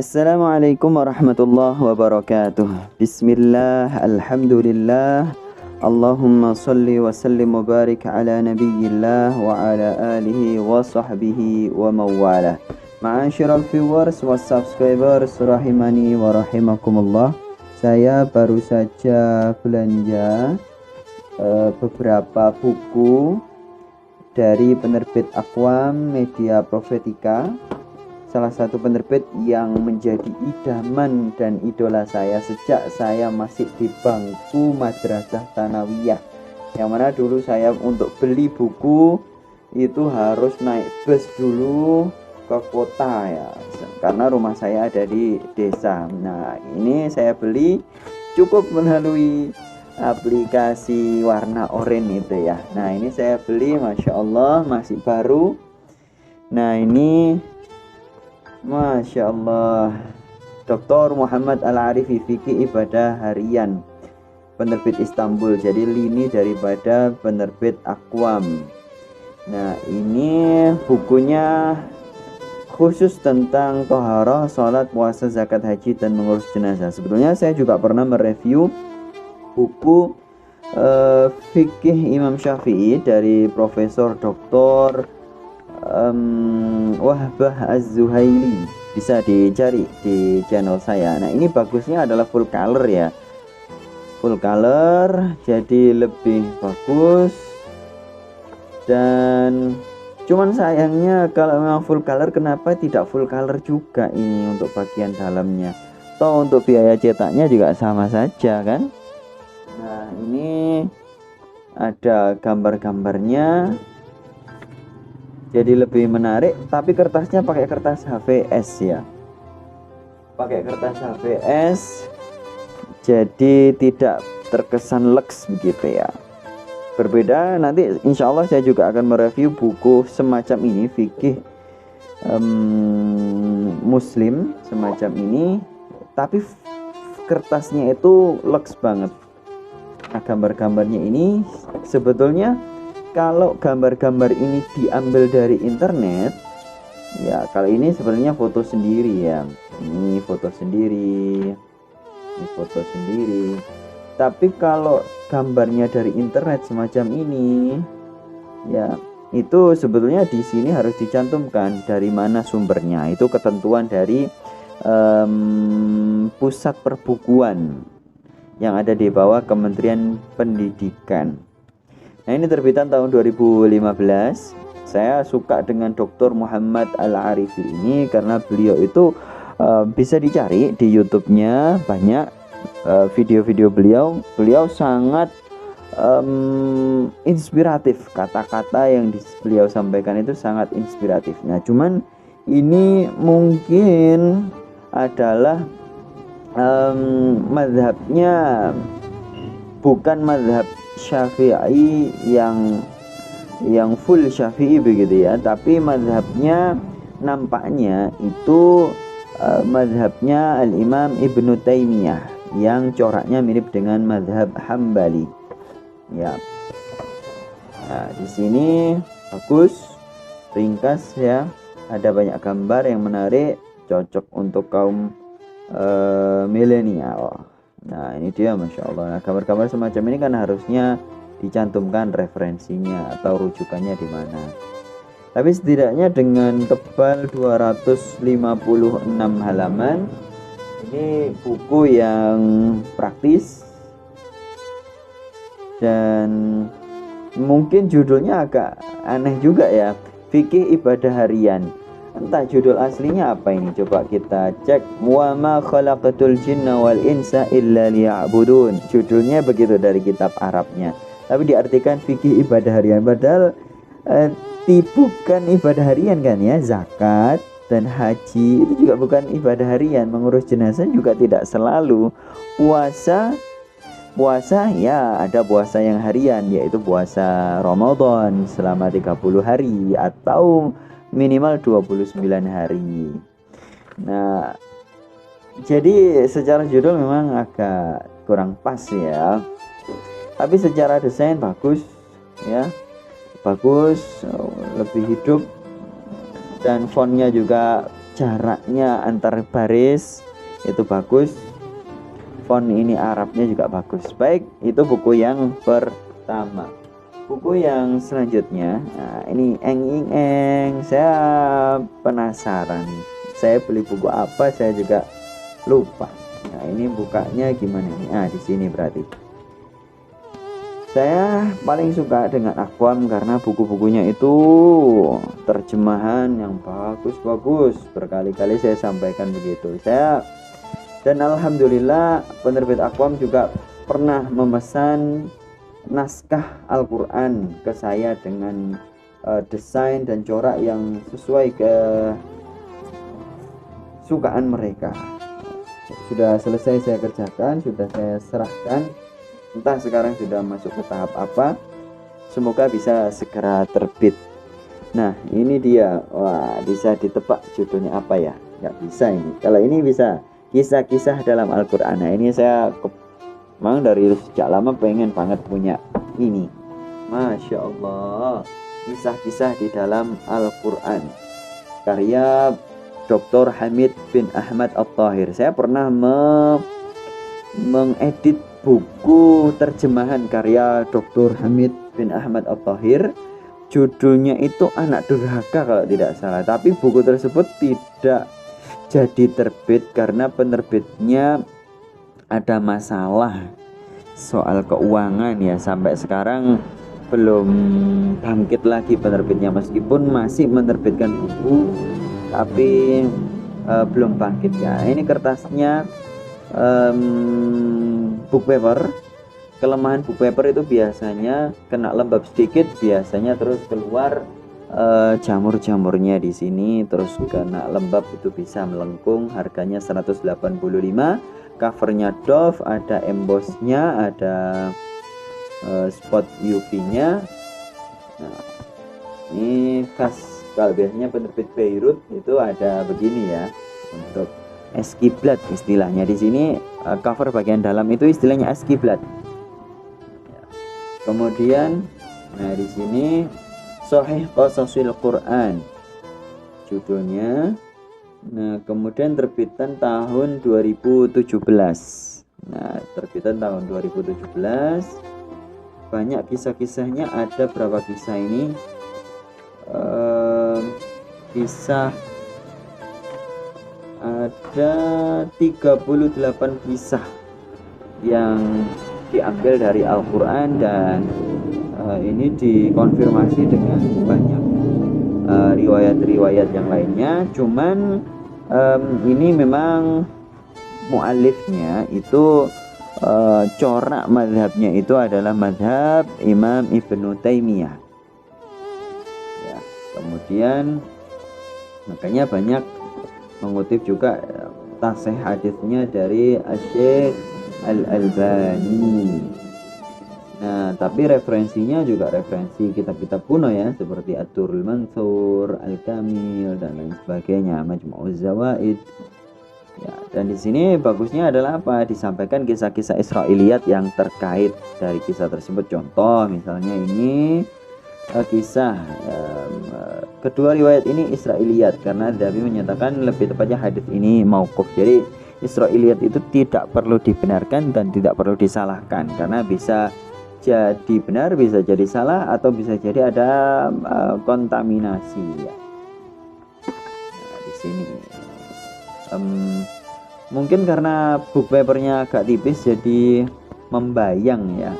Assalamualaikum warahmatullahi wabarakatuh. Bismillah, alhamdulillah. Allahumma salli wa sallim wa barik ala nabiyyillah wa ala alihi wa sahbihi wa mawalah. Ma'asyiral viewers wa subscribers rahimani wa rahimakumullah. Saya baru saja belanja beberapa buku dari penerbit Aqwam Media Profetika, salah satu penerbit yang menjadi idaman dan idola saya sejak saya masih di bangku madrasah Tsanawiyah, yang mana dulu saya untuk beli buku itu harus naik bus dulu ke kota ya, karena rumah saya ada di desa. Nah, ini saya beli cukup melalui aplikasi warna oranye itu ya. Nah, ini saya beli, Masya Allah, masih baru. Nah, ini Masya Allah, Dr. Muhammad Al-Arifi, Fikih Ibadah Harian, penerbit Istanbul. Jadi lini daripada penerbit Aqwam. Nah, ini bukunya khusus tentang toharoh, sholat, puasa, zakat, haji, dan mengurus jenazah. Sebetulnya saya juga pernah mereview buku Fikih Imam Syafi'i dari Profesor Dr. Wahbah Az-Zuhaili, bisa dicari di channel saya. Nah, ini bagusnya adalah full color ya, full color, jadi lebih bagus. Dan cuman sayangnya kalau memang full color, kenapa tidak full color juga ini untuk bagian dalamnya? Toh untuk biaya cetaknya juga sama saja kan. Nah, ini ada gambar-gambarnya, jadi lebih menarik, tapi kertasnya pakai kertas HVS ya, pakai kertas HVS, jadi tidak terkesan leks begitu ya. Berbeda, nanti insya Allah saya juga akan mereview buku semacam ini, fikih muslim semacam ini, tapi kertasnya itu leks banget. Nah, gambar-gambarnya ini sebetulnya kalau gambar-gambar ini diambil dari internet ya, kalau ini sebenarnya foto sendiri ya, ini foto sendiri, ini foto sendiri. Tapi kalau gambarnya dari internet semacam ini ya, itu sebetulnya di sini harus dicantumkan dari mana sumbernya. Itu ketentuan dari pusat perbukuan yang ada di bawah Kementerian Pendidikan. Nah, ini terbitan tahun 2015. Saya suka dengan Dr. Muhammad Al-Arifi ini karena beliau itu bisa dicari di YouTube-nya, banyak video-video beliau. Beliau sangat inspiratif, kata-kata yang beliau sampaikan itu sangat inspiratif. Nah, cuman ini mungkin adalah mazhabnya bukan mazhab Syafi'i yang full Syafi'i begitu ya, tapi mazhabnya nampaknya itu mazhabnya Al-Imam Ibnu Taimiyah yang coraknya mirip dengan mazhab Hambali ya. Nah, di sini bagus, ringkas ya, ada banyak gambar yang menarik, cocok untuk kaum milenial. Nah, ini dia, Masya Allah. Nah, gambar-gambar semacam ini kan harusnya dicantumkan referensinya atau rujukannya di mana. Tapi setidaknya dengan tebal 256 halaman, ini buku yang praktis dan mungkin judulnya agak aneh juga ya, Fikih Ibadah Harian. Entah judul aslinya apa ini, coba kita cek. Wa ma khalaqatul jinna wal insa illa liya'budun. Judulnya begitu dari kitab Arabnya, tapi diartikan fikih ibadah harian. Padahal bukan ibadah harian kan ya. Zakat dan haji itu juga bukan ibadah harian. Mengurus jenazah juga tidak selalu. Puasa ya, ada puasa yang harian, yaitu puasa Ramadan selama 30 hari atau minimal 29 hari. Nah, jadi secara judul memang agak kurang pas ya, tapi secara desain bagus ya, bagus, lebih hidup, dan fontnya juga jaraknya antar baris itu bagus, font ini Arabnya juga bagus. Baik, itu buku yang pertama. Buku yang selanjutnya, nah ini saya penasaran. Saya beli buku apa saya juga lupa. Nah, ini bukanya gimana nih? Nah, di sini berarti. Saya paling suka dengan Aqwam karena buku-bukunya itu terjemahan yang bagus-bagus. Berkali-kali saya sampaikan begitu. Dan alhamdulillah penerbit Aqwam juga pernah memesan naskah Al-Quran ke saya dengan desain dan corak yang sesuai kesukaan mereka. Sudah selesai saya kerjakan, sudah saya serahkan. Entah sekarang sudah masuk ke tahap apa. Semoga bisa segera terbit. Nah, ini dia. Wah, bisa ditebak judulnya apa ya? Nggak bisa ini. Kalau ini bisa, kisah-kisah dalam Al-Quran. Nah, ini saya memang dari sejak lama pengen banget punya ini. Masya Allah, kisah-kisah di dalam Al-Quran, karya Dr. Hamid bin Ahmad At-Tahir. Saya pernah mengedit buku terjemahan karya Dr. Hamid bin Ahmad At-Tahir. Judulnya itu Anak Durhaka kalau tidak salah. Tapi buku tersebut tidak jadi terbit karena penerbitnya ada masalah soal keuangan ya. Sampai sekarang belum bangkit lagi penerbitnya, meskipun masih menerbitkan buku tapi belum bangkit ya. Ini kertasnya book paper. Kelemahan book paper itu biasanya kena lembab sedikit, biasanya terus keluar jamur-jamurnya di sini, terus kena lembab itu bisa melengkung. Harganya 185. Covernya Dove, ada embossnya, ada spot UV-nya. Nah, ini khas. Kalau biasanya penerbit Beirut itu ada begini ya, untuk Eskiblat istilahnya. Di sini cover bagian dalam itu istilahnya Eskiblat. Kemudian, nah di sini Sahih Qasasil Quran judulnya. Nah, kemudian terbitan tahun 2017. Nah, terbitan tahun 2017. Banyak kisah-kisahnya, ada berapa kisah ini? Kisah ada 38 kisah yang diambil dari Al-Quran, dan ini dikonfirmasi dengan banyak riwayat-riwayat yang lainnya. Cuman ini memang mu'alifnya itu corak madhabnya itu adalah madhab Imam Ibnu Taimiyah ya. Kemudian makanya banyak mengutip juga tasih hadisnya dari Asy-Syaikh Al-Albani. Nah, tapi referensinya juga referensi kitab-kitab kuno ya, seperti Ad-Durrul Mansur, Al-Kamil dan lain sebagainya, Majmu'uz Zawaid. Ya, dan di sini bagusnya adalah apa? Disampaikan kisah-kisah Israiliyat yang terkait dari kisah tersebut. Contoh misalnya ini kisah kedua riwayat ini Israiliyat karena Dzahabi menyatakan lebih tepatnya hadis ini mauquf. Jadi Israiliyat itu tidak perlu dibenarkan dan tidak perlu disalahkan, karena bisa jadi benar, bisa jadi salah, atau bisa jadi ada kontaminasi ya. Nah, di sini mungkin karena book papernya agak tipis jadi membayang ya.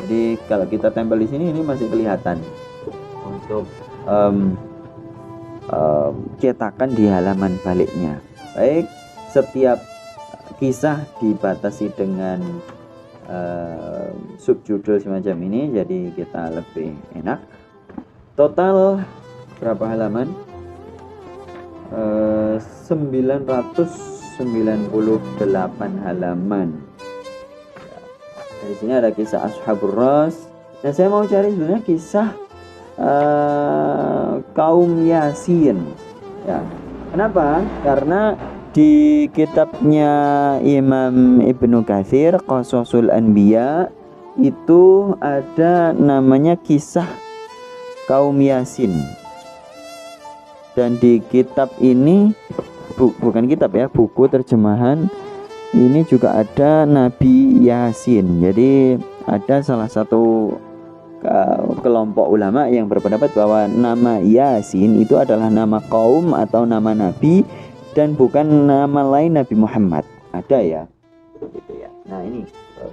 Jadi kalau kita tempel di sini ini masih kelihatan untuk cetakan di halaman baliknya. Baik, setiap kisah dibatasi dengan subjudul semacam ini, jadi kita lebih enak. Total berapa halaman? 998 halaman. Di sini ada kisah Ashabur Ras. Nah, saya mau cari sebenarnya kisah kaum Yasin ya. Kenapa? Karena di kitabnya Imam Ibnu Katsir Qasasul Anbiya itu ada namanya kisah kaum Yasin. Dan di kitab ini bukan kitab ya, buku terjemahan ini juga ada Nabi Yasin. Jadi ada salah satu kelompok ulama yang berpendapat bahwa nama Yasin itu adalah nama kaum atau nama nabi dan bukan nama lain Nabi Muhammad. Ada ya, gitu ya. Nah ini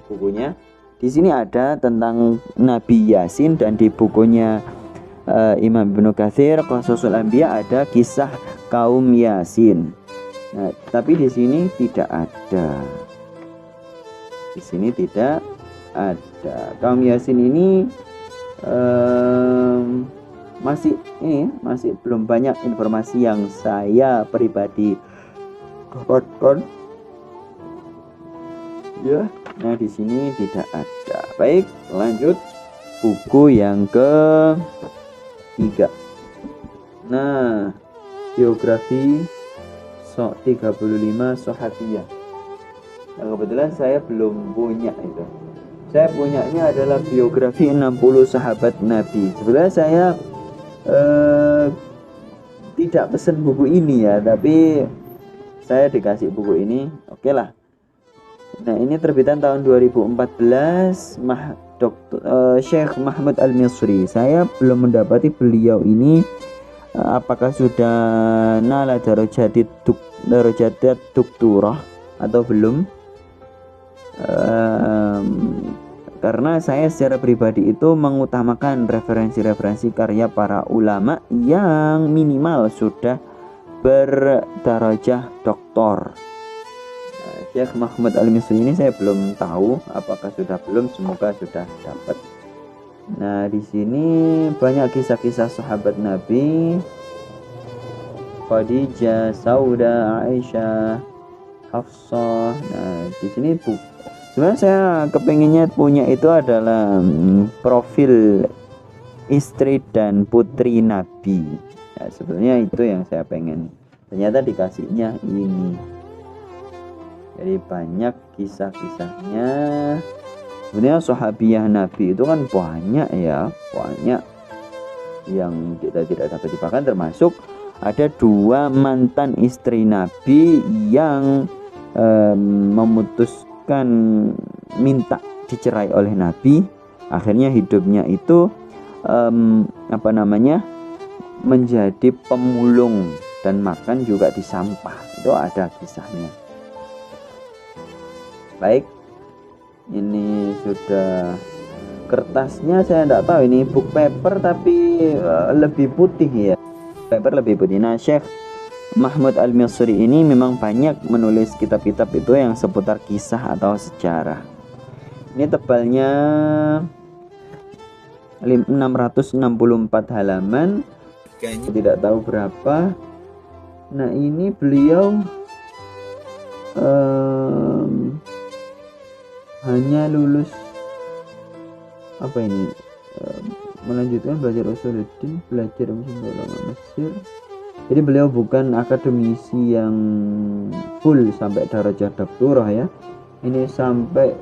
bukunya. Di sini ada tentang Nabi Yasin, dan di bukunya Imam Ibnu Katsir Qasasul Anbiya ada kisah kaum Yasin. Nah, tapi di sini tidak ada. Di sini tidak ada. Kaum Yasin ini masih belum banyak informasi yang saya pribadi dapatkan. Ya, nah di sini tidak ada. Baik, lanjut buku yang ketiga. Nah, biografi 35 Sahabiyah. Nah, kebetulan saya belum punya itu. Saya punyanya adalah biografi 60 sahabat Nabi. Sebenarnya saya tidak pesan buku ini ya, tapi saya dikasih buku ini. Oke lah. Nah, ini terbitan tahun 2014 Syekh Mahmud Al-Misri. Saya belum mendapati beliau ini apakah sudah nala darajat doktorah atau belum. Karena saya secara pribadi itu mengutamakan referensi-referensi karya para ulama yang minimal sudah berdarajah doktor. Syekh Mahmud Al-Misri ini saya belum tahu apakah sudah belum, semoga sudah dapat. Nah, di sini banyak kisah-kisah sahabat Nabi, Khadijah, Sauda, Aisyah, Hafsah. Nah, di sini sebenarnya saya kepengennya punya itu adalah profil istri dan putri Nabi. Ya, sebenarnya itu yang saya pengen. Ternyata dikasihnya ini. Jadi banyak kisah-kisahnya. Sebenarnya sahabiyah Nabi itu kan banyak ya, banyak yang kita tidak dapat dipakai, termasuk ada 2 mantan istri Nabi yang memutuskan minta dicerai oleh Nabi. Akhirnya hidupnya itu menjadi pemulung dan makan juga di sampah. Itu ada kisahnya. Baik, ini sudah kertasnya saya tidak tahu ini book paper tapi lebih putih ya, paper lebih putih. Nah, Syekh Mahmud Al-Misri ini memang banyak menulis kitab-kitab itu yang seputar kisah atau sejarah. Ini tebalnya 664 halaman, kayaknya tidak tahu berapa. Nah, ini beliau hanya lulus melanjutkan belajar usuluddin, belajar ulama Mesir. Jadi beliau bukan akademisi yang full sampai darajah doktorah ya. Ini sampai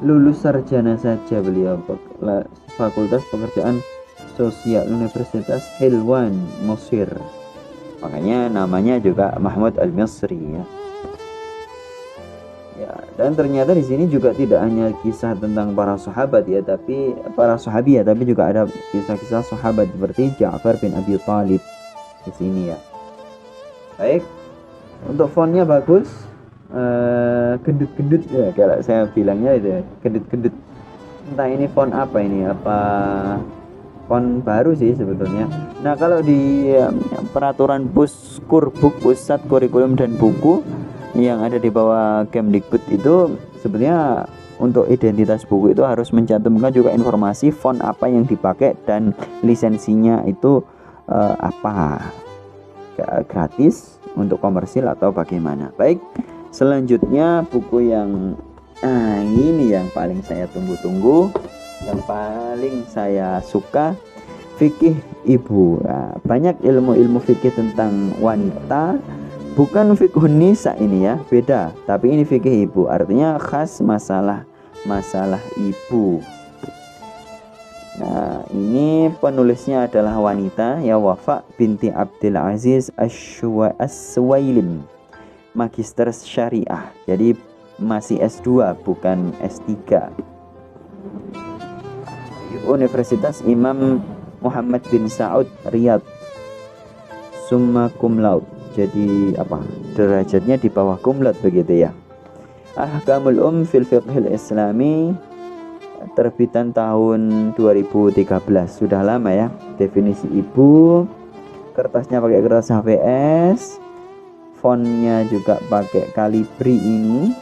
lulus sarjana saja beliau, Fakultas Pekerjaan Sosial Universitas Helwan, Mesir. Makanya namanya juga Mahmud Al-Misri ya. Ya, dan ternyata di sini juga tidak hanya kisah tentang para sahabat ya, tapi juga ada kisah-kisah sahabat seperti Ja'far bin Abi Thalib di sini ya. Baik, untuk fontnya bagus, gendut-gendut ya, kalau saya bilangnya itu gendut-gendut. Entah ini font apa ini, apa font baru sih sebetulnya. Nah, kalau di peraturan Puskurbuk, Pusat Kurikulum dan Buku yang ada di bawah Kemdikbud itu, sebenarnya untuk identitas buku itu harus mencantumkan juga informasi font apa yang dipakai dan lisensinya itu apa, gratis untuk komersil atau bagaimana. Baik, selanjutnya buku yang ini yang paling saya tunggu-tunggu, yang paling saya suka, Fikih Ibu. Nah, banyak ilmu-ilmu fikih tentang wanita. Bukan fikih nisa ini ya, beda. Tapi ini fikih ibu, artinya khas masalah ibu. Nah, Ini penulisnya adalah wanita, ya, Wafa binti Abdul Aziz As-Suwailim, magister syariah. Jadi masih S2 bukan S3. Universitas Imam Muhammad bin Saud Riyadh, summa cum laude. Jadi derajatnya di bawah cum laude begitu ya. Ahkamul fil fiqhil islami, terbitan tahun 2013, sudah lama ya. Definisi ibu, kertasnya pakai kertas HVS, fontnya juga pakai Calibri ini.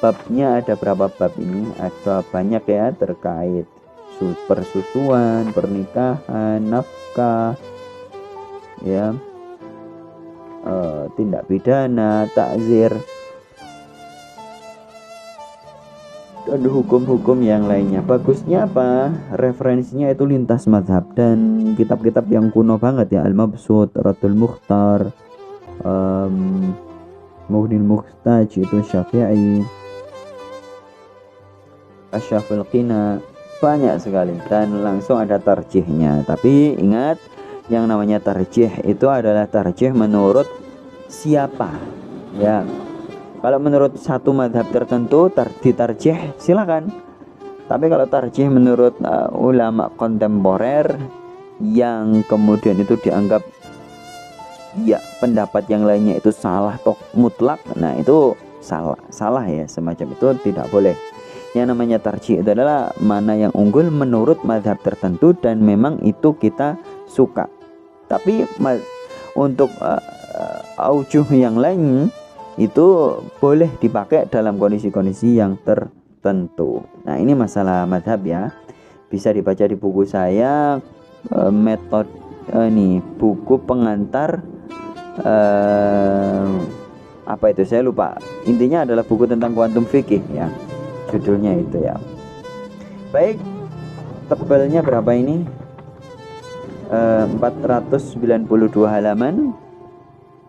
Babnya ada berapa bab ini? Ada banyak ya, terkait persusuan, pernikahan, nafkah, ya, tindak pidana, takzir, dan hukum-hukum yang lainnya. Bagusnya apa? Referensinya itu lintas mazhab dan kitab-kitab yang kuno banget ya. Al-Mabsut, Radul Mukhtar, Mughnil Muhtaj itu Syafi'i, Asyaful Qina, banyak sekali, dan langsung ada tarjihnya. Tapi ingat, yang namanya tarjih itu adalah tarjih menurut siapa ya. Kalau menurut satu madhab tertentu ditarjih silakan. Tapi kalau tarjih menurut ulama kontemporer yang kemudian itu dianggap ya pendapat yang lainnya itu salah atau mutlak, nah itu salah ya, semacam itu tidak boleh. Yang namanya tarjih itu adalah mana yang unggul menurut madhab tertentu dan memang itu kita suka. Tapi untuk aujuh yang lain itu boleh dipakai dalam kondisi-kondisi yang tertentu. Nah, ini masalah madhab ya. Bisa dibaca di buku saya, metode ini buku pengantar apa itu saya lupa. Intinya adalah buku tentang kuantum fikih ya. Judulnya itu ya. Baik, tebalnya berapa ini? 492 halaman.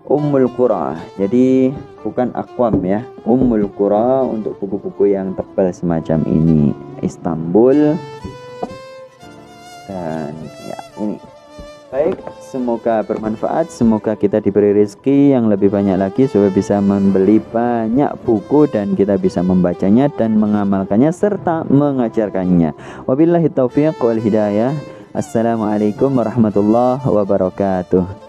Ummul Qura. Jadi bukan Aqwam ya. Ummul Qura untuk buku-buku yang tebal semacam ini. Istanbul. Dan ya ini. Baik, semoga bermanfaat, semoga kita diberi rezeki yang lebih banyak lagi supaya bisa membeli banyak buku dan kita bisa membacanya dan mengamalkannya serta mengajarkannya. Wabillahi taufiq wal hidayah. Assalamualaikum warahmatullahi wabarakatuh.